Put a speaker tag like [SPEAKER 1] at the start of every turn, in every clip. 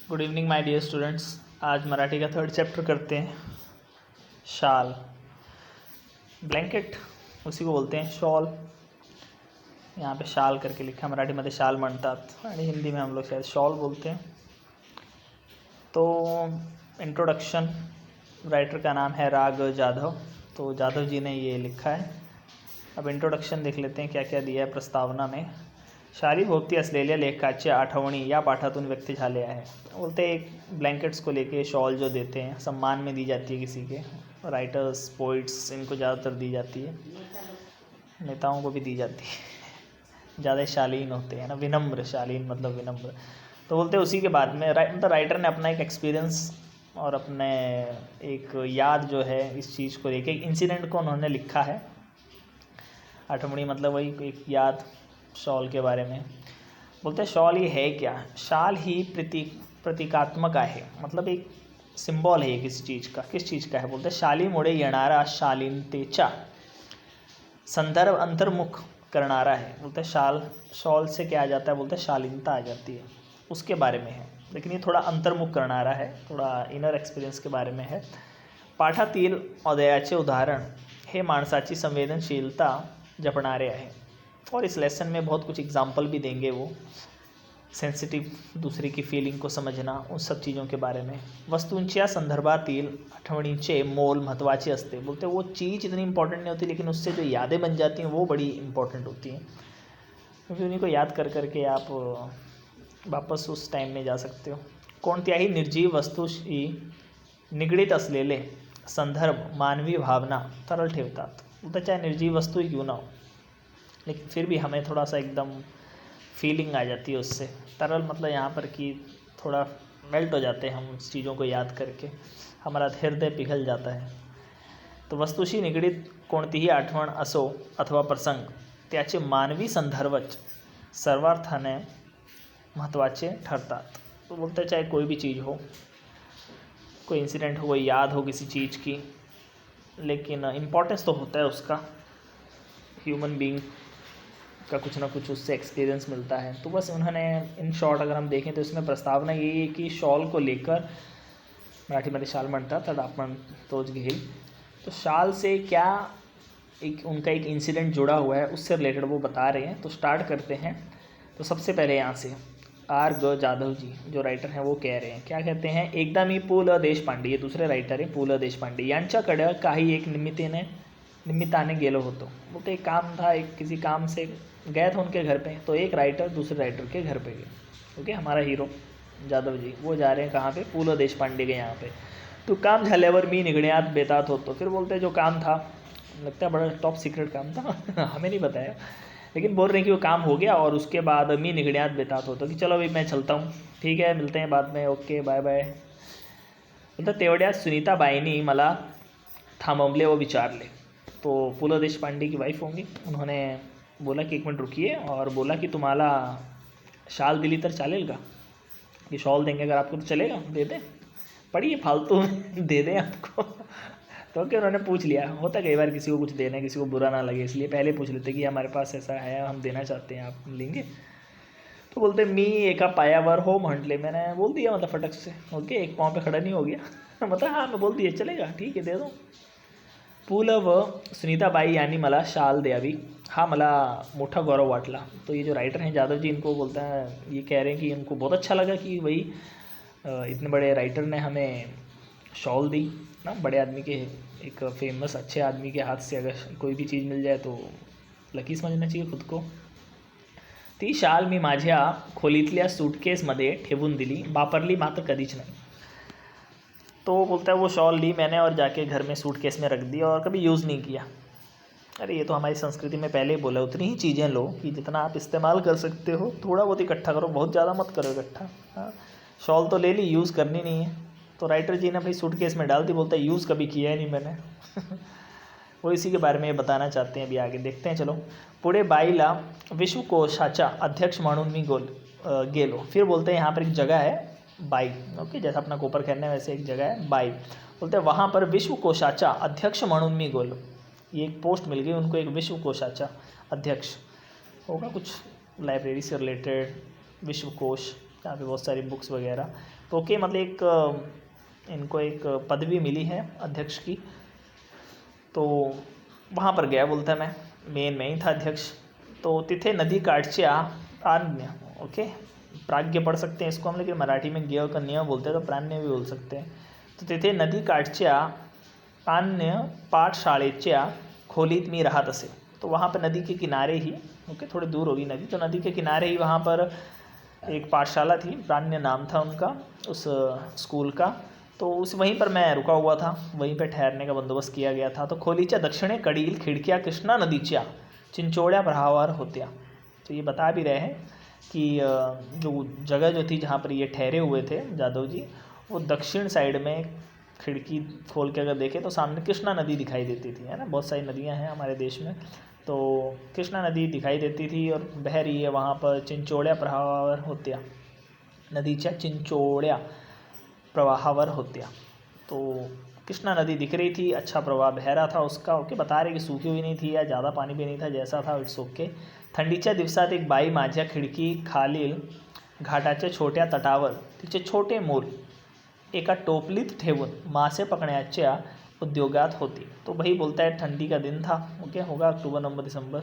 [SPEAKER 1] Good evening my dear students. आज मराठी का third chapter करते हैं। शाल, ब्लँकेट उसी को बोलते हैं शॉल। यहाँ पे शाल करके लिखा, मराठीमध्ये शाल म्हणतात आणि हिंदी में हम लोग शायद शॉल बोलते हैं। तो इंट्रोडक्शन, राइटर का नाम है राग जाधव, तो जाधव जी ने ये लिखा है। अब इंट्रोडक्शन देख लेते हैं क्या क्या दिया है प्रस्तावना में। शालीभोवती असलेल्या लेखाच्या आठवणी या पाठातून व्यक्त झाले आहे। बोलते एक ब्लैंकेट्स को लेके शॉल जो देते हैं, सम्मान में दी जाती है किसी के, राइटर्स पोइट्स इनको ज़्यादातर दी जाती है, नेताओं को भी दी जाती है, ज़्यादा शालीन होते हैं ना, विनम्र, शालीन मतलब विनम्र। तो बोलते उसी के बाद में मतलब राइटर ने अपना एक एक्सपीरियंस और अपने एक याद जो है इस चीज़ को लेके, एक इंसिडेंट को उन्होंने लिखा है। आठवणी मतलब वही एक याद शॉल के बारे में। बोलते हैं शॉल ये है क्या? शाल ही प्रतीकात्मक आहे, मतलब एक सिंबल है किसी चीज़ का। किस चीज़ का है? बोलते हैं शालीमुळे येणारा शालीनतेचा संदर्भ अंतर्मुख करणारा है। बोलते हैं शॉल से क्या आ जाता है? बोलते हैं शालीनता आ जाती है, उसके बारे में है। लेकिन ये थोड़ा अंतर्मुख करणारा है, थोड़ा इनर एक्सपिरियंस के बारे में है। पाठातील अध्यायाचे उदाहरण हे माणसाची संवेदनशीलता जपणारे आहे। और इस लेसन में बहुत कुछ एग्जाम्पल भी देंगे वो, सेंसिटिव, दूसरे की फीलिंग को समझना, उन सब चीज़ों के बारे में। वस्तूंच्या संदर्भातील आठवणीचे मोल महत्त्वाचे असते। बोलते वो चीज़ इतनी इंपॉर्टेंट नहीं होती, लेकिन उससे जो यादें बन जाती हैं वो बड़ी इंपॉर्टेंट होती हैं, क्योंकि उन्हीं को याद कर करके आप वापस उस टाइम में जा सकते हो। कोणत्याही निर्जीव वस्तूशी निगडीत असलेले संदर्भ मानवी भावना तरल ठेवतात। बोलते चाहे निर्जीव वस्तु ही क्यों ना हो, लेकिन फिर भी हमें थोड़ा सा एकदम फीलिंग आ जाती है उससे। तरल मतलब यहाँ पर कि थोड़ा मेल्ट हो जाते हैं हम उस चीज़ों को याद करके, हमारा हृदय पिघल जाता है। तो वस्तूशी निगडीत कोणतीही आठवण असो अथवा प्रसंग, त्याचे मानवी संदर्भच सर्वार्थाने महत्त्वाचे ठरतात। तो बोलते चाहे कोई भी चीज़ हो, कोई इंसिडेंट हो, कोई याद हो किसी चीज़ की, लेकिन इम्पोर्टेंस तो होता है उसका। ह्यूमन बीइंग का कुछ ना कुछ उससे एक्सपीरियंस मिलता है। तो बस उन्होंने इन शॉर्ट अगर हम देखें तो इसमें प्रस्तावना यही है कि शॉल को लेकर, मराठीमध्ये शाल म्हणतात तर आपण तोच घेईल। तो शाल से क्या एक उनका एक इंसिडेंट जुड़ा हुआ है, उससे रिलेटेड वो बता रहे हैं। तो स्टार्ट करते हैं। तो सबसे पहले यहाँ से आर ग जाधव जी जो राइटर हैं वो कह रहे हैं, क्या कहते हैं? एकदा मी पु ल देशपांडे, ये दूसरे राइटर हैं पु ल देशपांडे, यांच्याकडे काही एक निमित्ताने गेलो होतो। बोलते एक काम था, एक किसी काम से गए थे उनके घर पे। तो एक राइटर दूसरे राइटर के घर पे गए। ओके, हमारा हीरो जाधव जी वो जा रहे हैं कहाँ पे? पु ल देशपांडे के यहाँ पे। तो काम झाल्यावर मी निघण्यात बेतात होतो। फिर बोलते हैं जो काम था, लगता है बड़ा टॉप सीक्रेट काम था हमें नहीं बताया, लेकिन बोल रहे हैं कि वो काम हो गया और उसके बाद मी निघण्यात बेतात होतो, कि चलो अभी मैं चलता हूँ, ठीक है मिलते हैं बाद में, ओके बाय बाय। बोलतं तेवढ्यात सुनीताबाईंनी मला थांबवले व विचारले। तो पु ल देशपांडे की वाइफ होंगी, उन्होंने बोला कि एक मिनट रुकिए, और बोला कि तुम्हाला शाल दिली तर चालेल का? कि शॉल देंगे अगर आपको तो चलेगा, दे दें, पढ़िए फालतू दे दें आपको तो क्या उन्होंने पूछ लिया। होता कई बार किसी को कुछ देना है, किसी को बुरा ना लगे, इसलिए पहले पूछ लेते कि हमारे पास ऐसा है, हम देना चाहते हैं, आप लेंगे? तो बोलते मी एका पायावर हो म्हटले, मैंने बोल दिया मतलब फटक से, ओके एक पाँव पे खड़ा नहीं हो गया मतलब हाँ मैं बोल दिया चलेगा, ठीक है दे दो। पु ल व सुनीताबाई यांनी मला शाल द्यावी, हा मला मोठा गौरव वाटला। तो ये जो राइटर हैं जाधव जी, इनको बोलते हैं, ये कह रहे हैं कि इनको बहुत अच्छा लगा कि भाई इतने बड़े राइटर ने हमें शॉल दी ना, बड़े आदमी के, एक फेमस अच्छे आदमी के हाथ से अगर कोई भी चीज़ मिल जाए तो लकी समझना चाहिए खुद को। ती शाल मी माझ्या खोलीतल्या सूटकेसमध्ये ठेवून दिली, वापरली मात्र कधीच नाही। तो बोलता है वो शॉल ली मैंने और जाके घर में सूटकेस में रख दिया और कभी यूज़ नहीं किया। अरे ये तो हमारी संस्कृति में पहले ही बोला, उतनी ही चीज़ें लो कि जितना आप इस्तेमाल कर सकते हो, थोड़ा बहुत इकट्ठा करो, बहुत ज़्यादा मत करो इकट्ठा। हाँ, शॉल तो ले ली, यूज़ करनी नहीं है। तो राइटर जी ने भाई सूटकेस में डाल दी, बोलता है यूज़ कभी किया ही नहीं मैंने वो इसी के बारे में ये बताना चाहते हैं, अभी आगे देखते हैं। चलो पुढे बाईला विश्वकोशाचा अध्यक्ष म्हणून मी गेलो। फिर बोलते हैं यहाँ पर एक जगह है बाई, ओके, जैसा अपना कोपर कहने वैसे एक जगह है बाई। बोलते हैं वहाँ पर विश्वकोशाचा अध्यक्ष म्हणून मी गेलो, ये एक पोस्ट मिल गई उनको, एक विश्वकोशाचा अध्यक्ष होगा, कुछ लाइब्रेरी से रिलेटेड, विश्वकोश यहाँ पे बहुत सारी बुक्स वगैरह। तो ओके, मतलब एक इनको एक पदवी मिली है अध्यक्ष की, तो वहाँ पर गया। बोलता है मैं ही था अध्यक्ष। तो तिथे नदी काठच्या प्राज्ञ, ओके, प्राज्ञ पढ़ सकते हैं इसको हम, लेकिन मराठी में ज्ञ का न्य बोलते हैं तो प्राज्ञ भी बोल सकते हैं। तो तिथे नदी काठच्या प्राज्ञ पाठशाळेच्या खोलीत मी राहत असे। तो वहाँ पर नदी के किनारे ही, ओके, थोड़ी दूर होगी नदी, तो नदी के किनारे ही वहाँ पर एक पाठशाला थी, प्राज्ञ नाम था उनका उस स्कूल का। तो उस वहीं पर मैं रुका हुआ था, वहीं पर ठहरने का बंदोबस्त किया गया था। तो खोलीच्या दक्षिणे कडील खिडक्या कृष्णा नदीच्या चिंचोळ्या प्रवाहावर होत्या। तो ये बता भी रहे हैं कि जो जगह जो थी जहाँ पर ये ठहरे हुए थे जादव जी, वो दक्षिण साइड में खिड़की खोल के अगर देखें तो सामने कृष्णा नदी दिखाई देती थी, है ना। बहुत सारी नदियाँ हैं हमारे देश में, तो कृष्णा नदी दिखाई देती थी और बह रही है वहाँ पर चिंचोळ्या प्रवाहावर होत्या, नदीच्या चिंचोळ्या प्रवाहावर होत्या। तो कृष्णा नदी दिख रही थी, अच्छा प्रवाह बह रहा था उसका, ओके। बता रहे कि सूखी हुई नहीं थी या ज़्यादा पानी भी नहीं था, जैसा था इट्स ओके। थंडीच्या दिवसात एक बाई माझ्या खिडकी खालील घाटाच्या छोट्या तटावर तिचे छोटे मूल एका टोपलीत ठेवून मासे पकड़ण्याच्या उद्योगात होती। तो वही बोलता है ठंडी का दिन था, ओके, होगा अक्टूबर नवंबर दिसंबर,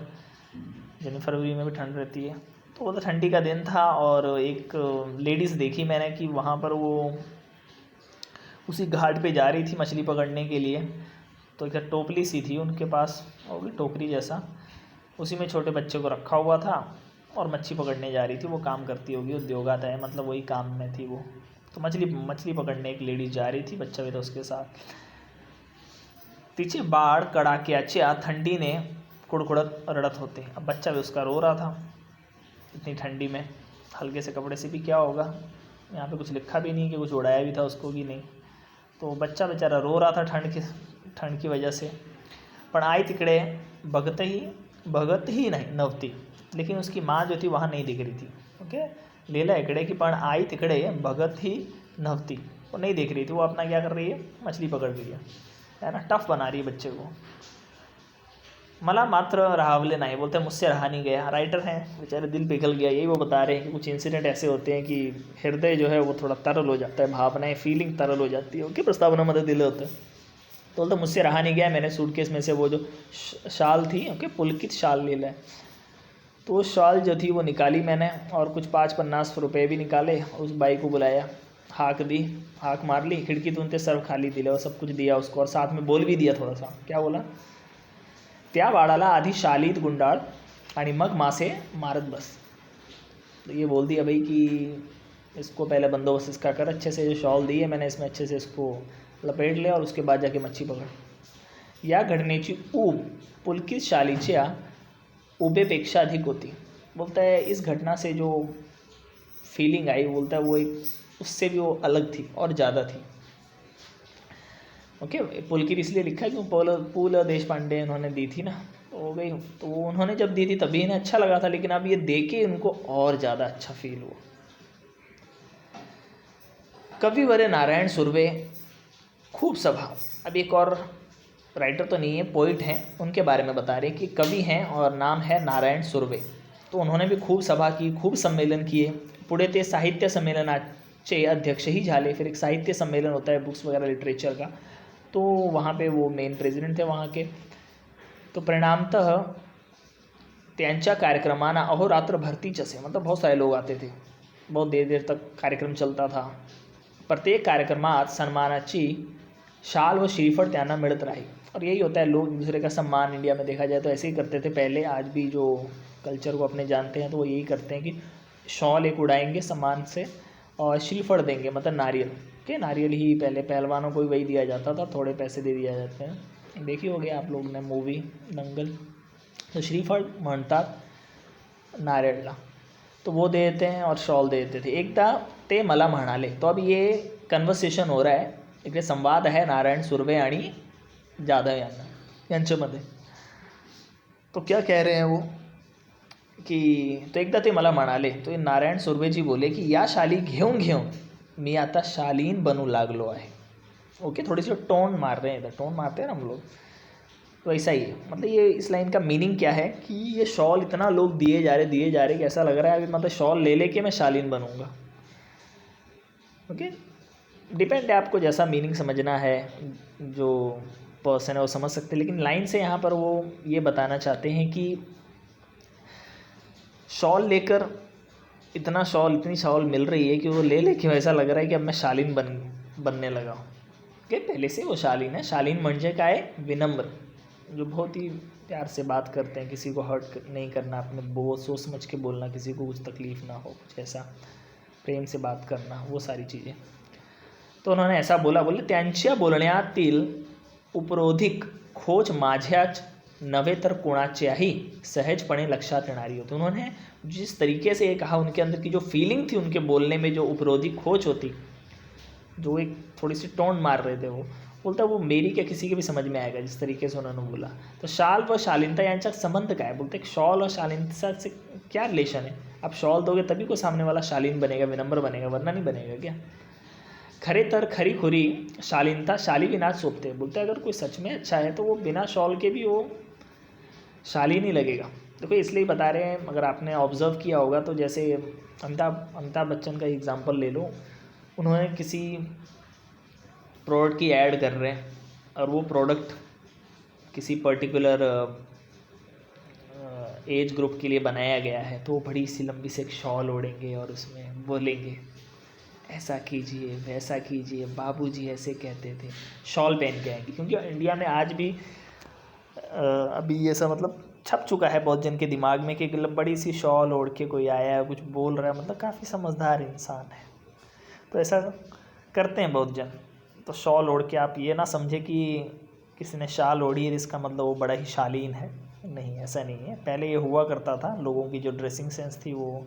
[SPEAKER 1] जनवरी फरवरी में भी ठंड रहती है। तो वो तो ठंडी का दिन था और एक लेडीज़ देखी मैंने कि वहाँ पर वो उसी घाट पे जा रही थी मछली पकड़ने के लिए। तो एक टोपली सी थी उनके पास, होगी टोकरी जैसा, उसी में छोटे बच्चे को रखा हुआ था और मच्छी पकड़ने जा रही थी। वो काम करती होगी, उद्योगात है, मतलब वही काम में थी वो। तो मछली पकड़ने एक लेडीज जा रही थी, बच्चा भी था उसके साथ। तिचे बाळ कडाक्याच्या थंडीने कुड़कुड़त रड़त होते। अब बच्चा भी उसका रो रहा था इतनी ठंडी में, हल्के से कपड़े से भी क्या होगा, यहाँ पे कुछ लिखा भी नहीं कि कुछ उड़ाया भी था उसको कि नहीं। तो बच्चा बेचारा रो रहा था ठंड की वजह से। पण आई तिकडे बघत ही नहीं नव्हती, लेकिन उसकी माँ जो थी वहाँ नहीं दिख रही थी, ओके। लेला इकडे की पण आई तिकडे भगत ही नव्हती, वो नहीं देख रही थी, वो अपना क्या कर रही है, मछली पकड़ रही है ना, टफ बना रही है बच्चे को। मला मात्र राहावले नहीं, बोलते मुझसे रहा नहीं गया। राइटर हैं बेचारे, दिल पिघल गया, यही वो बता रहे हैं कि कुछ इंसिडेंट ऐसे होते हैं कि हृदय जो है वो थोड़ा तरल हो जाता है, भावनाएं फीलिंग तरल हो जाती है, ओके। प्रस्तावनामध्ये दिलं होतं। तो बोलता मुझसे रहा नहीं गया, मैंने सूटकेस में से वो जो शाल थी, ओके, पुलकित शाल ले लिया। तो वो शाल जो थी वो निकाली मैंने और कुछ 5-50 रुपये भी निकाले, उस बाई को बुलाया, हाक मार ली खिड़कीतून, ते सर्व खाली दिले और सब कुछ दिया उसको, और साथ में बोल भी दिया थोड़ा सा। क्या बोला, त्या बाळाला आधी शालीत गुंडाळ आणि मग मासे मारत बस। तो ये बोल दिया भाई कि इसको पहले बंदोबस्त इसका कर, अच्छे से जो शॉल दी है मैंने इसमें अच्छे से इसको लपेट लिया और उसके बाद जाके मच्छी पकड़। या घटनेची ऊब पुलकित शालीच्या उबेपेक्षा अधिक होती। बोलता है इस घटना से जो फीलिंग आई, बोलता है वो एक उससे भी वो अलग थी और ज़्यादा थी, ओके। पुलकित इसलिए लिखा है क्योंकि पूल देशपांडे उन्होंने दी थी ना, तो हो गई। तो वो उन्होंने जब दी थी तभी इन्हें अच्छा लगा था, लेकिन अब ये देके उनको और ज़्यादा अच्छा फील हुआ। कविवर्य नारायण सुर्वे खूब सभा। अब एक और राइटर तो नहीं है, पोइट हैं, उनके बारे में बता रहे हैं कि कवि हैं और नाम है नारायण सुर्वे। तो उन्होंने भी खूब सभा की, खूब सम्मेलन किए। पुढे ते साहित्य संमेलनाचे अध्यक्ष ही झाले। फिर एक साहित्य सम्मेलन होता है बुक्स वगैरह लिटरेचर का, तो वहाँ पे वो मेन प्रेसिडेंट थे वहाँ के। तो परिणामतः त्यांच्या कार्यक्रमांना अहोरात्र भरतीच असे, मतलब बहुत सारे लोग आते थे, बहुत देर देर तक कार्यक्रम चलता था। प्रत्येक कार्यक्रमात सन्मानाची शाल व श्रीफळ त्यांना मिळत राही। और यही होता है, लोग एक दूसरे का सम्मान इंडिया में देखा जाए तो ऐसे ही करते थे पहले, आज भी जो कल्चर को अपने जानते हैं तो वो यही करते हैं कि शॉल एक उड़ाएंगे सम्मान से और श्रीफळ देंगे, मतलब नारियल के, नारियल ही पहले पहलवानों को भी वही दिया जाता था, थोड़े पैसे दे दिया जाते हैं। देखी होगी आप लोग ने मूवी दंगल, तो श्रीफळ म्हणतात नारियलला, तो वो दे देते हैं और शॉल दे देते थे। एकदा ते मला म्हणाले, तो अब ये कन्वर्सेशन हो रहा है, इकडे संवाद आहे नारायण सुर्वे आणि जाधव यांच्यामध्ये। तो क्या कह रहे हैं वो की, तो एकदा ते मला म्हणाले, तो नारायण सुर्वेजी बोले की या शाली घेऊन घेऊन मी आता शालीन बनू लागलो आहे, ओके। थोड़ी सी टोन मार रहे हैं इधर, टोन मारते हैं ना हम लोग, तो ऐसा ही है। मतलब ये इस लाइन का मीनिंग क्या है कि ये शॉल इतना लोग दिए जा रहे कि ऐसा लग रहा है अभी मतलब शॉल ले लेके मैं शालीन बनूंगा। ओके, डिपेंड है आपको जैसा मीनिंग समझना है, जो पर्सन है वो समझ सकते हैं, लेकिन लाइन से यहाँ पर वो ये बताना चाहते हैं कि शॉल लेकर इतनी शॉल मिल रही है कि वो ले लेके ऐसा लग रहा है कि अब मैं शालीन बनने लगा हूँ। ओके, पहले से वो शालीन है। शालीन म्हणजे काय, विनम्र, जो बहुत ही प्यार से बात करते हैं, किसी को हर्ट नहीं करना, अपने बहुत सोच समझ के बोलना, किसी को कुछ तकलीफ़ ना हो, कुछ ऐसा प्रेम से बात करना, वो सारी चीज़ें। तो उन्होंने ऐसा बोले त्यांच्या बोलण्यातील उपरोधिक खोज माझ्याच नव्हे तर कोणाच्याही सहजपणे लक्षात येणारी होती। उन्होंने जिस तरीके से ये कहा, उनके अंदर की जो फीलिंग थी, उनके बोलने में जो उपरोधिक खोज होती, जो एक थोड़ी सी टोन मार रहे थे, वो बोलता वो मेरी क्या किसी के भी समझ में आएगा, जिस तरीके से उन्होंने बोला। तो शाल व शालीनता यांचा संबंध क्या है, बोलते शॉल और शालीनता से क्या रिलेशन है। आप शॉल दोगे तभी को सामने वाला शालीन बनेगा, विनम्र बनेगा, वरना नहीं बनेगा क्या। खरे तर खरी खुरी शालीनता शाली विना सोपते, बोलते अगर कोई सच में अच्छा है तो वो बिना शॉल के भी वो शालीन ही लगेगा। देखो इसलिए बता रहे हैं, अगर आपने ऑब्ज़र्व किया होगा तो जैसे अमिताभ बच्चन का एग्जांपल ले लो, उन्होंने किसी प्रोडक्ट की ऐड कर रहे हैं और वो प्रोडक्ट किसी पर्टिकुलर एज ग्रुप के लिए बनाया गया है, तो वो बड़ी सी लंबी से एक शॉल ओढ़ेंगे और उसमें बोलेंगे ऐसा कीजिए वैसा कीजिए, बाबूजी ऐसे कहते थे, शॉल पहन के आएंगे। क्योंकि इंडिया में आज भी अभी ये सब मतलब छप चुका है बहुत जन के दिमाग में कि बड़ी सी शॉल ओढ़ के कोई आया है, कुछ बोल रहा है, मतलब काफ़ी समझदार इंसान है, तो ऐसा करते हैं बहुत जन। तो शॉल ओढ़ के आप ये ना समझे कि किसी ने शाल ओढ़ी है इसका मतलब वो बड़ा ही शालीन है, नहीं, ऐसा नहीं है। पहले ये हुआ करता था, लोगों की जो ड्रेसिंग सेंस थी वो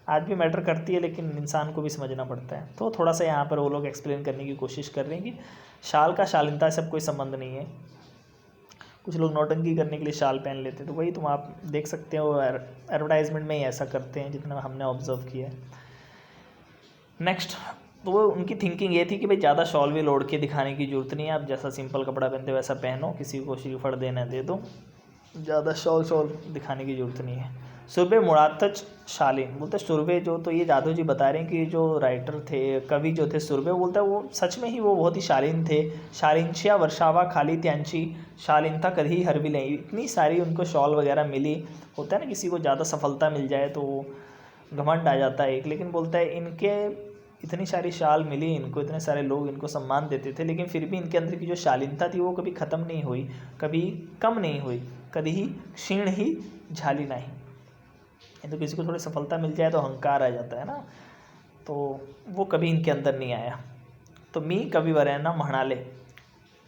[SPEAKER 1] आज भी मैटर करती है, लेकिन इंसान को भी समझना पड़ता है। तो थोड़ा सा यहाँ पर वो लोग एक्सप्लेन करने की कोशिश कर रहे हैं कि शाल का शालीनता से कोई संबंध नहीं है। कुछ लोग नौटंकी करने के लिए शाल पहन लेते हैं, तो वही तुम आप देख सकते हो एडवर्टाइजमेंट में ही ऐसा करते हैं, जितना हमने ऑब्जर्व किया है। नेक्स्ट, तो वो उनकी थिंकिंग ये थी कि भाई ज़्यादा शॉल भी ओढ़ के दिखाने की जरूरत नहीं है, आप जैसा सिंपल कपड़ा पहनते हो वैसा पहनो, किसी को श्रीफल देना दे दो, ज़्यादा शॉल दिखाने की ज़रूरत नहीं है। सुरभे मुरातज शालीन, बोलते सुरभे जो, तो ये जादव जी बता रहे हैं कि जो राइटर थे, कवि जो थे सुरभे, बोलता है वो सच में ही वो बहुत ही शालीन थे। शालीनच्या वर्षावा खाली त्यांची शालीनता कधी हरवी नहीं, इतनी सारी उनको शॉल वगैरह मिली। होता है ना किसी को ज़्यादा सफलता मिल जाए तो घमंड आ जाता है एक, लेकिन बोलता है इनके इतनी सारी शाल मिली इनको, इतने सारे लोग इनको सम्मान देते थे, लेकिन फिर भी इनके अंदर की जो शालीनता थी वो कभी ख़त्म नहीं हुई, कभी कम नहीं हुई, कभी ही क्षीण ही झाली नहीं। तो किसी को थोड़ी सफलता मिल जाए तो अहंकार आ जाता है ना, तो वो कभी इनके अंदर नहीं आया। तो मी कविवरेण्य म्हणाले,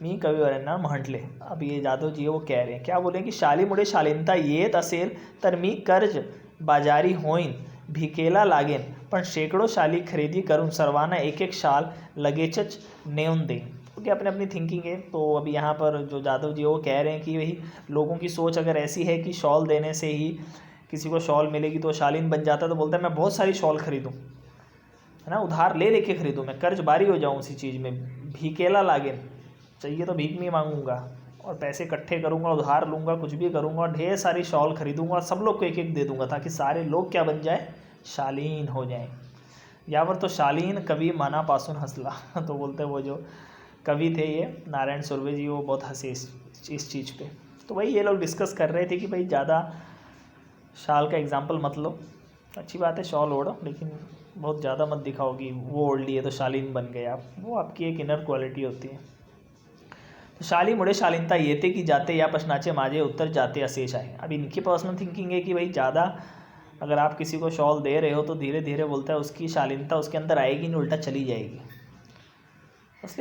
[SPEAKER 1] मी कविवरेण्य म्हटले, अब ये जादव जी वो कह रहे हैं, क्या बोले कि शालीमुळे शालीनता येत असेल तर मी कर्ज बाजारी होईन, भिकेला लागेन, पण शेकडो शाली खरेदी करून सर्वांना एक एक शाल लगेचच नेऊन देईन। क्योंकि अपने अपनी थिंकिंग है। तो अभी यहाँ पर जो जादव जी वो कह रहे हैं कि वही लोगों की सोच अगर ऐसी है कि शॉल देने से ही किसी को शॉल मिलेगी तो शालीन बन जाता है, तो बोलता है मैं बहुत सारी शॉल खरीदूँ, है ना, उधार ले लेके खरीदूँ, मैं कर्जबारी हो जाऊँ उसी चीज़ में, भीकेला लागेन, चाहिए तो भीख नहीं मांगूंगा और पैसे इकट्ठे करूँगा, उधार लूँगा, कुछ भी करूँगा, ढेर सारी शॉल खरीदूँगा, सब लोग को एक एक दे दूँगा, ताकि सारे लोग क्या बन जाए, शालीन हो जाएं। यावर तो शालीन कवि मनापासून हंसला। तो बोलते हैं वो जो कवि थे ये नारायण सुरभे जी, वो बहुत हंसे इस चीज़ पे। तो वही ये लोग डिस्कस कर रहे थे कि भाई ज़्यादा शाल का एग्जाम्पल मत लो, अच्छी बात है शॉल ओढ़ो, लेकिन बहुत ज़्यादा मत दिखाओगी वो ओढ़ लिए तो शालीन बन गए आप, वो आपकी एक इनर क्वालिटी होती है। तो शालीमुळे शालीनता येते की जाते या प्रश्नाचे माझे उत्तर जाते अशेष आहे। अब इनकी पर्सनल थिंकिंग है कि भाई ज़्यादा अगर आप किसी को शॉल दे रहे हो तो धीरे धीरे बोलता है उसकी शालीनता उसके अंदर आएगी नहीं, उल्टा चली जाएगी।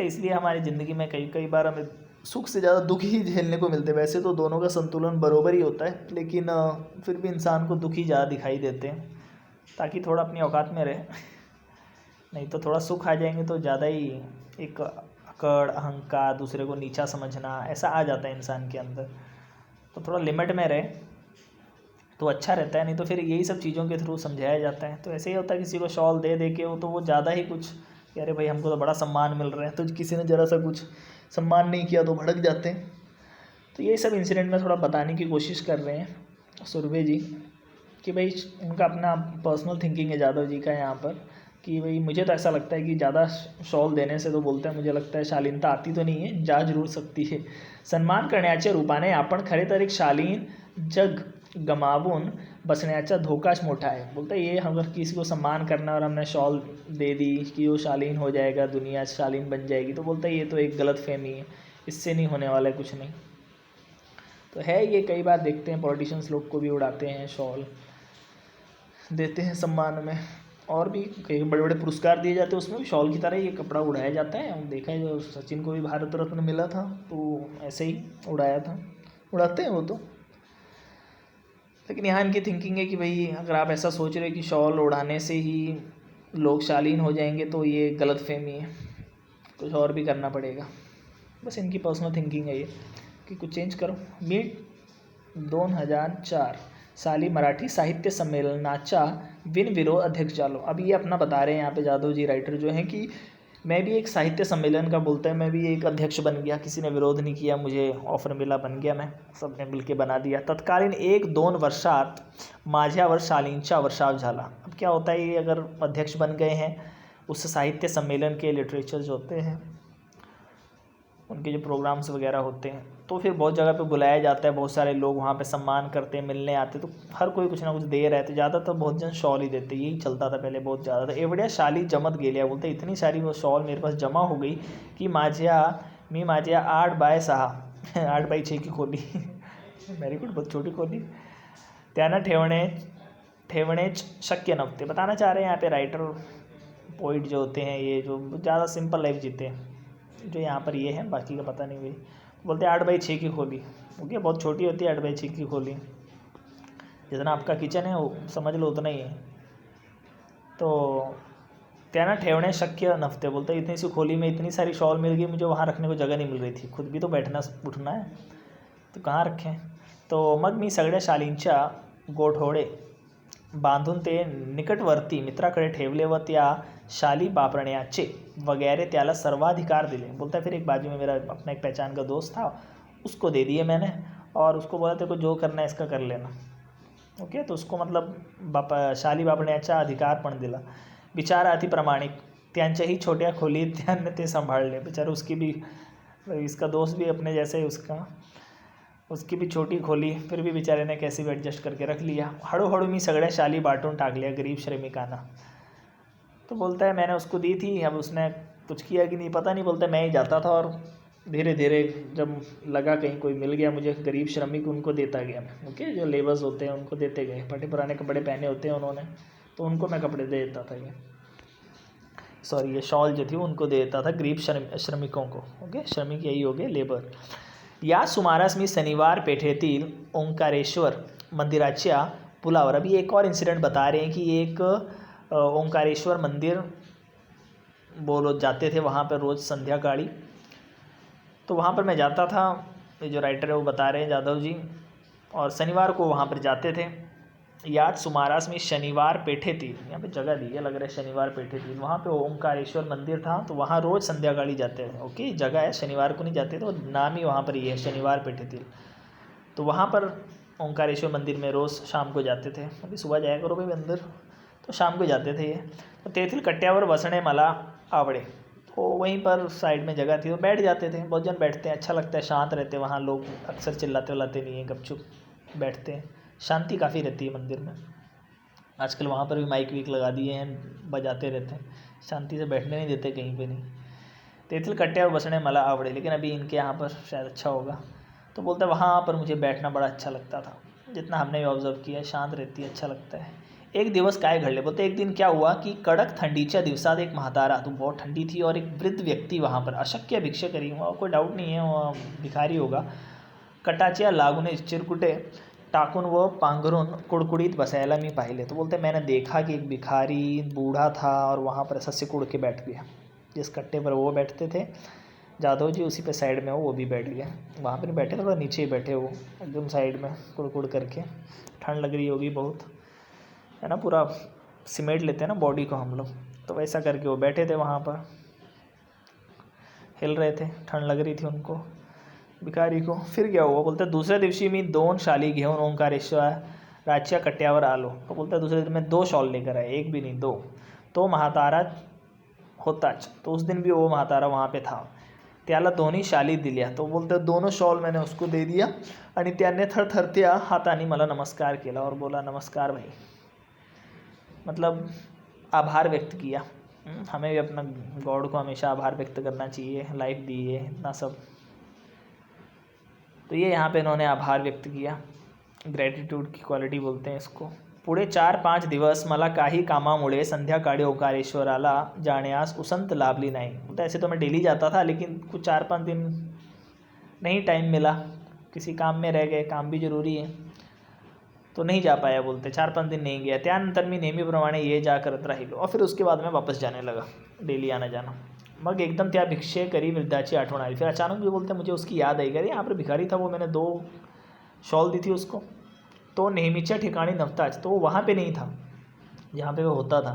[SPEAKER 1] इसलिए हमारी ज़िंदगी में कई बार हमें सुख से ज़्यादा दुख ही झेलने को मिलते हैं। वैसे तो दोनों का संतुलन बराबर ही होता है, लेकिन फिर भी इंसान को दुख ही ज़्यादा दिखाई देते हैं, ताकि थोड़ा अपनी औकात में रहे। नहीं तो थोड़ा सुख आ जाएंगे तो ज़्यादा ही एक अकड़, अहंकार, दूसरे को नीचा समझना, ऐसा आ जाता है इंसान के अंदर। तो थोड़ा लिमिट में रहे तो अच्छा रहता है, नहीं तो फिर यही सब चीज़ों के थ्रू समझाया जाता है। तो ऐसे ही होता है, किसी को शॉल दे दे के वो तो वो ज़्यादा ही कुछ, अरे भाई हमको तो बड़ा सम्मान मिल रहा है, तो किसी ने ज़रा सा कुछ सम्मान नहीं किया तो भड़क जाते हैं। तो ये सब इंसिडेंट में थोड़ा बताने की कोशिश कर रहे हैं सुरभे जी कि भाई उनका अपना पर्सनल थिंकिंग है जादव जी का यहाँ पर, कि भाई मुझे तो ऐसा लगता है कि ज़्यादा शॉल देणे से तो बोलते हैं मुझे लगता है शालीनता आती तो नहीं है, जा जरूर सकती है. सन्मान करण्याच्या रूपाने आपण खरे तर एक शालीन जग गमावून बसण्याचा धोकाच मोठा है. बोलता है ये अगर किसी को सम्मान करना और हमने शॉल दे दी कि वो शालीन हो जाएगा, दुनिया शालीन बन जाएगी, तो बोलता है ये तो एक गलत फहमी है, इससे नहीं होने वाला है कुछ नहीं. तो है ये, कई बार देखते हैं पॉलिटिशियंस लोग को भी उड़ाते हैं, शॉल देते हैं सम्मान में. और भी कई बड़े बड़े पुरस्कार दिए जाते हैं, उसमें भी शॉल की तरह ये कपड़ा उड़ाया जाता है. हम देखा है जो सचिन को भी भारत रत्न मिला था तो ऐसे ही उड़ाया था, उड़ाते हैं वो तो. लेकिन यहाँ इनकी थिंकिंग है कि भाई अगर आप ऐसा सोच रहे हो कि शॉल उड़ाने से ही लोग शालीन हो जाएंगे तो ये गलत फहमी है, कुछ और भी करना पड़ेगा. बस इनकी पर्सनल थिंकिंग है ये कि कुछ चेंज करो. मीट 2004 साली मराठी साहित्य संमेलनाचा बिनविरोध अध्यक्ष झालो. अब ये अपना बता रहे हैं यहाँ पे जादव जी राइटर जो हैं कि मैं भी एक साहित्य सम्मेलन का बोलता है, मैं भी एक अध्यक्ष बन गया, किसी ने विरोध नहीं किया, मुझे ऑफर मिला, बन गया मैं, सबने मिल के बना दिया. तत्कालीन 1-2 वर्षात माझ्यावर शालीनचा वर्षाव झाला. अब क्या होता है, ये अगर अध्यक्ष बन गए हैं उस साहित्य सम्मेलन के, लिटरेचर जो होते हैं उनके जो प्रोग्राम्स वगैरह होते हैं, तो फिर बहुत जगह पे बुलाया जाता है, बहुत सारे लोग वहाँ पे सम्मान करते हैं, मिलने आते, तो हर कोई कुछ ना कुछ दे रहे थे. ज़्यादा तो बहुत जन शॉल ही देते, यही चलता था पहले बहुत ज़्यादा. तो एवढ्या शाली जमत गेल्या, बोलते इतनी सारी वो शॉल मेरे पास जमा हो गई कि मी माझ्या 8x6 8x6 की खोली वेरी गुड, बहुत छोटी खोली. त्यांना ठेवणेच शक्य नव्हते. बताना चाह रहे हैं यहाँ पे राइटर पोइट जो होते हैं, ये जो ज़्यादा सिंपल लाइफ जीते हैं, जो यहाँ पर ये है, बाकी का पता नहीं. भाई बोलते हैं 8x6 की खोली, ओके, बहुत छोटी होती है 8x6 की खोली, जितना आपका किचन है वो समझ लो उतना ही है. तो त्यांना ठेवणे शक्य नव्हते. बोलते इतनी सी खोली में इतनी सारी शॉल मिल गई, मुझे वहाँ रखने को जगह नहीं मिल रही थी, खुद भी तो बैठना उठना है, तो कहाँ रखें. तो मग मी सगळ्या शालींच्या गोठोडे बांधून ते निकटवर्ती मित्राकडे ठेवले व त्या शाली वापरण्याचे वगैरह त्याला सर्वाधिकार दिले. बोलता है फिर एक बाजू में मेरा अपना एक पहचान का दोस्त था, उसको दे दिए मैंने, और उसको बोला तेरे को जो करना है इसका कर लेना, ओके. तो उसको मतलब शाली वापरण्याचा अधिकार पण दिला. बिचारा अति प्रामाणिक, त्यांच्याही छोट्या खोलीत त्याने ते सांभाळले. बेचारा उसकी भी, इसका दोस्त भी अपने जैसे ही उसकी भी छोटी खोली, फिर भी बेचारे ने कैसे भी एडजस्ट करके रख लिया. हळूहळू मी सगळ्या शाली बांटून टाकल्या गरीब श्रमिकांना. तो बोलता है मैंने उसको दी थी, अब उसने कुछ किया कि नहीं पता नहीं. बोलता है मैं ही जाता था और धीरे धीरे जब लगा कहीं कोई मिल गया मुझे गरीब श्रमिक, उनको देता गया मैं, ओके. जो लेबर्स होते हैं उनको देते गए, फटे पुराने कपड़े पहने होते हैं उन्होंने, तो उनको मैं कपड़े दे देता था. ये सॉरी, ये शॉल जो थी उनको दे देता था गरीब श्रमिकों को, ओके. श्रमिक यही हो गए, लेबर. या सुमारास मी शनिवार पेठेतील ओंकारेश्वर मंदिराच्या पुलावर. अभी एक और इंसिडेंट बता रहे हैं कि एक ओंकारेश्वर मंदिर वो लोग जाते थे वहाँ पर रोज़ संध्याकाळी, तो वहाँ पर मैं जाता था. ये जो राइटर है वो बता रहे हैं जादव जी, और शनिवार को वहाँ पर जाते थे. याद सुमारास में शनिवार पेठेतील, यहाँ पे जगह दी है लग रहा है, शनिवार पेठेतील, वहाँ पे ओंकारेश्वर मंदिर था, तो वहाँ रोज़ संध्याकाळी जाते थे, ओके. जगह है, शनिवार को नहीं जाते थे, तो नाम ही वहाँ पर ये है, शनिवार पेठेतील. तो वहाँ पर ओंकारेश्वर मंदिर में रोज़ शाम को जाते थे. अभी सुबह जाया करो भाई मंदिर, तो शाम को जाते थे ये. तो तेथील कट्ट्यावर बसणे मला आवडे. तो वहीं पर साइड में जगह थी, तो बैठ जाते थे. बहुत जन बैठते हैं, अच्छा लगता है, शांत रहते हैं वहाँ लोग, अक्सर चिल्लाते उल्लाते नहीं हैं, गपचुप बैठते हैं, शांति काफ़ी रहती है मंदिर में. आजकल वहाँ पर भी माइक वीक लगा दिए हैं, बजाते रहते हैं, शांति से बैठने नहीं देते कहीं पे नहीं. तेथील कट्ट्यावर बसणे मला आवडे, लेकिन अभी इनके यहाँ पर शायद अच्छा होगा. तो बोलते हैं वहाँ पर मुझे बैठना बड़ा अच्छा लगता था, जितना हमने भी ऑब्जर्व किया, शांत रहती है, अच्छा लगता है. एक दिवस काय घडले. बोलते एक दिन क्या हुआ कि कडक थंडीच्या दिवसात एक म्हातारा, तो बहुत ठंडी थी, और एक वृद्ध व्यक्ति वहाँ पर अशक्य भिक्षेकरी, कोई डाउट नहीं है वो भिखारी होगा, कटाच्या लागून चिरकुटे टाकून व पांघरून कुड़कुड़ीत बसायला मी पाहिले. तो बोलते मैंने देखा कि एक भिखारी बूढ़ा था और वहाँ पर ऐसा सिकुड़ के बैठ गया. जिस कट्टे पर वो बैठते थे जादव जी, उसी पे साइड में वो भी बैठ गया. वहाँ पर नहीं बैठे, थोड़ा नीचे ही बैठे, वो एकदम साइड में कुड़कुड़ करके. ठंड लग रही होगी बहुत, है ना, पूरा सिमेट लेते हैं ना बॉडी को हम लोग, तो वैसा करके वो बैठे थे वहाँ पर, हिल रहे थे, ठंड लग रही थी उनको, भिखारी को. फिर क्या हुआ. बोलते दुसऱ्या दिवशी मी 2 शाली घेऊन ओंकारेश्वराच्या कट्ट्यावर आलो. तो बोलता दूसरे दिन मैं 2 शॉल लेकर आया, एक भी नहीं 2. तो म्हातारा होताच, तो उस दिन भी वो म्हातारा वहाँ पे था. त्याला दोन्ही शाली दिल्या. तो बोलते दोनों शॉल मैंने उसको दे दिया आणि त्याने थरथरत्या हाताने मला नमस्कार केला और बोला नमस्कार भाई. मतलब आभार व्यक्त किया. हमें भी अपना गॉड को हमेशा आभार व्यक्त करना चाहिए, लाइफ दी है इतना सब. तो ये यहाँ पे इन्होंने आभार व्यक्त किया, ग्रॅटिट्यूड की क्वालिटी बोलते हैं इसको. पुढे 4-5 दिवस मला काही कामामुळे संध्याकाळी ओंकारेश्वराला जाण्यास उसंत लाभली नाही. तो ऐसे तो मैं डेली जाता था, लेकिन कुछ 4-5 दिन नहीं टाइम मिला, किसी काम में रह गए, काम भी ज़रूरी है, तो नहीं जा पाया बोलते. 4-5 दिन नहीं गया. त्यानंतर मी नेहमीप्रमाणे ये जा करत राहिलो और फिर उसके बाद मैं वापस जाने लगा, डेली आना जाना. मग एकदम त्या भिक्षेकरी वृद्धाची आठवण आली. फिर अचानक भी बोलते मुझे उसकी याद आई. अरे यहाँ पर भिखारी था, वो मैंने 2 शॉल दी थी उसको, तो नेहमीच्या ठिकाणी नव्हताच, तो वहाँ पे नहीं था जहाँ पे वो होता था.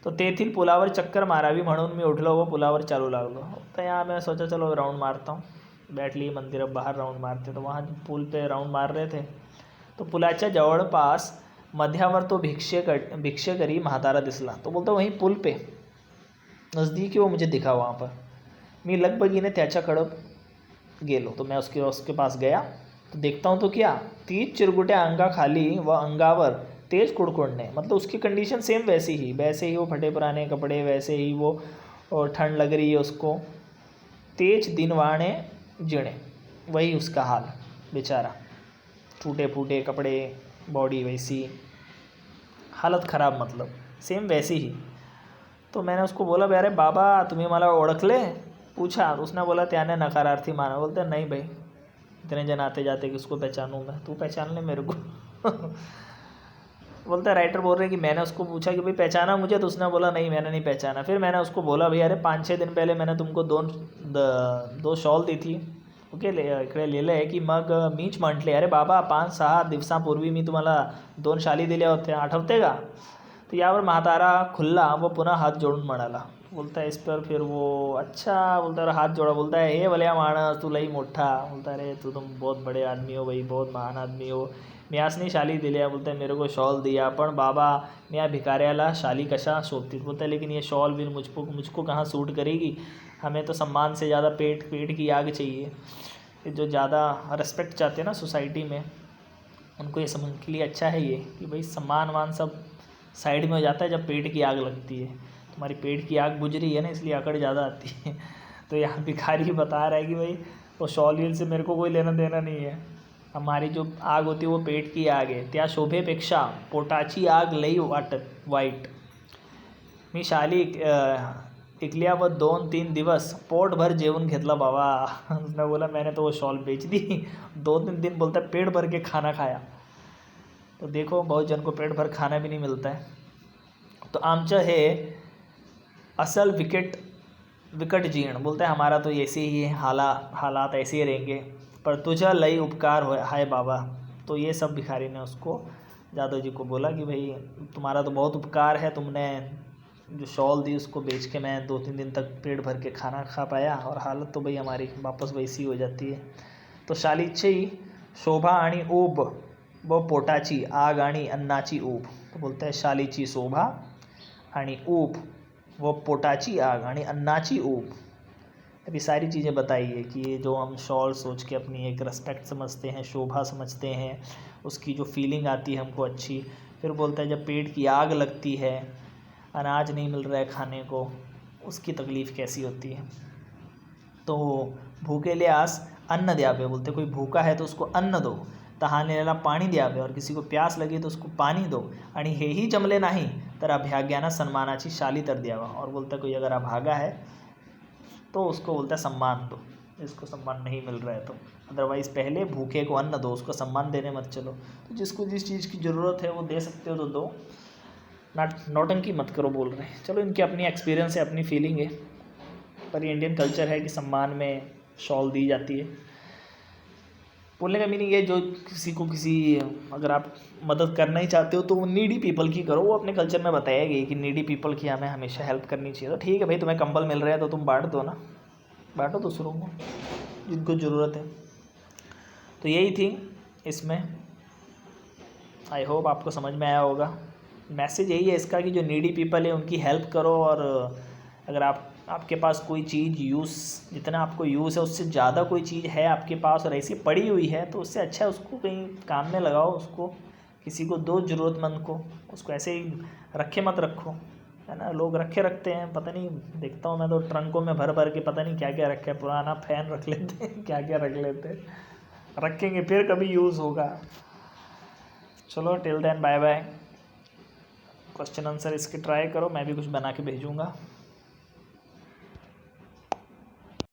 [SPEAKER 1] तो तेथील पुलावर चक्कर मारावी म्हणून मी उठलो व पुलावर चालू लागलो. तो यहाँ मैं सोचा चलो राउंड मारता हूँ, बैठ लिए मंदिर, अब बाहर राउंड मारते. तो वहाँ पुल पे राउंड मार रहे थे, तो पुलाच्या जवळपास मध्यावर तो भिक्षेकरी म्हातारा दिसला. तो बोलतो वहीं पुल पे नज़दीक ही वो मुझे दिखा वहाँ पर. मी लगबगीने त्याच्याकडं गेलो. तो मैं उसके पास गया, तो देखता हूँ तो क्या, 30 चिरगुट्या अंगाखाली व अंगावर तेज कुड़कुड़ने. मतलब उसकी कंडीशन सेम वैसे ही वो फटे पुराने कपड़े, वैसे ही वो, और ठंड लग रही है उसको. तेज दिनवाणे जिणे, वही उसका हाल बेचारा, टूटे फूटे कपड़े, बॉडी वैसी, हालत ख़राब, मतलब सेम वैसी ही. तो मैंने उसको बोला अरे बाबा तुम्ही मला ओळखले, पूछा. तो उसने बोला, त्याने नकारार्थी माना. बोलते नहीं भाई, इतने जन आते जाते किसको पहचानूँ मैं, तू पहचान ले मेरे को. बोलता है राइटर बोल रहे हैं कि मैंने उसको पूछा कि भाई पहचाना मुझे, तो उसने बोला नहीं मैंने नहीं पहचाना. फिर मैंने उसको बोला भाई अरे 5-6 दिन पहले मैंने तुमको 2 शॉल दी थी, ओके इकडे लिहिलं आहे की मग मीच म्हटले अरे बाबा 5-6 दिवसांपूर्वी मी तुम्हाला 2 शाली दिल्या होत्या, आठवते का. तो यावर म्हातारा खुल्ला व पुन्हा हात जोडून म्हणाला. बोलता है इस पर फिर वो अच्छा बोलता है, हाथ जोड़ा. बोलता है हे भल्या माणस तू लई मोठा. बोलता है अरे तुम बहुत बड़े आदमी हो भाई, बहुत महान आदमी हो. मी असनी शाली दिल्या. बोलता है मेरे को शॉल दिया, पण बाबा मी या भिकाऱ्याला शाली कशा शोभती. बोलता है लेकिन ये शॉल भी मुझको कहाँ सूट करेगी, हमें तो सम्मान से ज़्यादा पेट की आग चाहिए. जो ज़्यादा रिस्पेक्ट चाहते हैं ना सोसाइटी में, उनको ये समझ के लिए अच्छा है ये कि भाई सम्मान मान सब साइड में हो जाता है जब पेट की आग लगती है. तुम्हारी पेट की आग बुझ रही है ना, इसलिए अकड़ ज़्यादा आती है. तो यहाँ भिखारी बता रहा है कि भाई वो शॉल वील से मेरे को कोई लेना देना नहीं है, हमारी जो आग होती है वो पेट की आग है. त्या शोभेपेक्षा पोटाची आग लई वाईट. मी शाली टिकलिया व 2-3 दिवस पोटभर जेवण घेतलं बाबा. उसने बोला मैंने तो वो शॉल बेच दी, 2-3 दिन बोलता है पेट भर के खाना खाया. तो देखो बहुत जन को पेट भर खाना भी नहीं मिलता है. तो आमचं हे असल विकट जीण. बोलता है हमारा तो ऐसे ही है, हालात ऐसे ही रहेंगे, पर तुझा लई उपकार हो हाय बाबा. तो ये सब भिखारी ने उसको जादव जी को बोला कि भाई तुम्हारा तो बहुत उपकार है, तुमने जो शॉल दी उसको बेच के मैं 2-3 दिन तक पेट भर के खाना खा पाया, और हालत तो भाई हमारी वापस वैसी हो जाती है. तो शालीची शोभा आणि ऊब व पोटाची आग आणि अन्नाची ऊब. तो बोलता है शालीची शोभा आणि ऊब व पोटाची आग आणि अन्नाची ऊब. अभी सारी चीज़ें बताई है कि ये जो हम शॉल सोच के अपनी एक रिस्पेक्ट समझते हैं, शोभा समझते हैं, उसकी जो फीलिंग आती है हमको अच्छी. फिर बोलता है जब पेट की आग लगती है, अनाज नहीं मिल रहा है खाने को, उसकी तकलीफ़ कैसी होती है. तो भूकेल्यास अन्न द्यावे. बोलते कोई भूखा है तो उसको अन्न दो, तहानलेला पाणी द्यावे, और किसी को प्यास लगी तो उसको पानी दो, आणि हेही जमले नाही तर अभ्याग्याना सन्मानाची शाली तर द्यावा. और बोलता कोई अगर अभागा है तो उसको बोलता है सम्मान दो, जिसको सम्मान नहीं मिल रहा है तो. अदरवाइज़ पहले भूखे को अन्न दो, उसको सम्मान देने मत चलो. तो जिसको जिस चीज़ की ज़रूरत है वो दे सकते हो तो दो, नौटंकी मत करो बोल रहे हैं. चलो इनकी अपनी एक्सपीरियंस है, अपनी फीलिंग है, पर ये इंडियन कल्चर है कि सम्मान में शॉल दी जाती है. बोलने का मीनिंग ये जो किसी अगर आप मदद करना ही चाहते हो तो वो नीडी पीपल की करो. वो अपने कल्चर में बताया गया कि नीडी पीपल की हमें हमेशा हेल्प करनी चाहिए. तो ठीक है भाई, तुम्हें कंबल मिल रहा है तो तुम बांट दो ना, बांटो दूसरों को जिनको ज़रूरत है. तो यही थी इसमें. आई होप आपको समझ में आया होगा. मैसेज यही है इसका कि जो नीडी पीपल है उनकी हेल्प करो, और अगर आपके पास कोई चीज़ जितना आपको यूज़ है उससे ज़्यादा कोई चीज़ है आपके पास और ऐसी पड़ी हुई है, तो उससे अच्छा है उसको कहीं काम में लगाओ, उसको किसी को दो, ज़रूरतमंद को। उसको ऐसे ही रखे मत रखो, है ना। लोग रखते हैं, पता नहीं, देखता हूँ मैं तो ट्रंकों में भर भर के पता नहीं क्या क्या रखा है, पुराना फैन रख लेते हैं क्या क्या रख लेते हैं, रखेंगे फिर कभी यूज़ होगा। चलो till then bye bye. Question answer इसके ट्राई करो, मैं भी कुछ बना के भेजूँगा।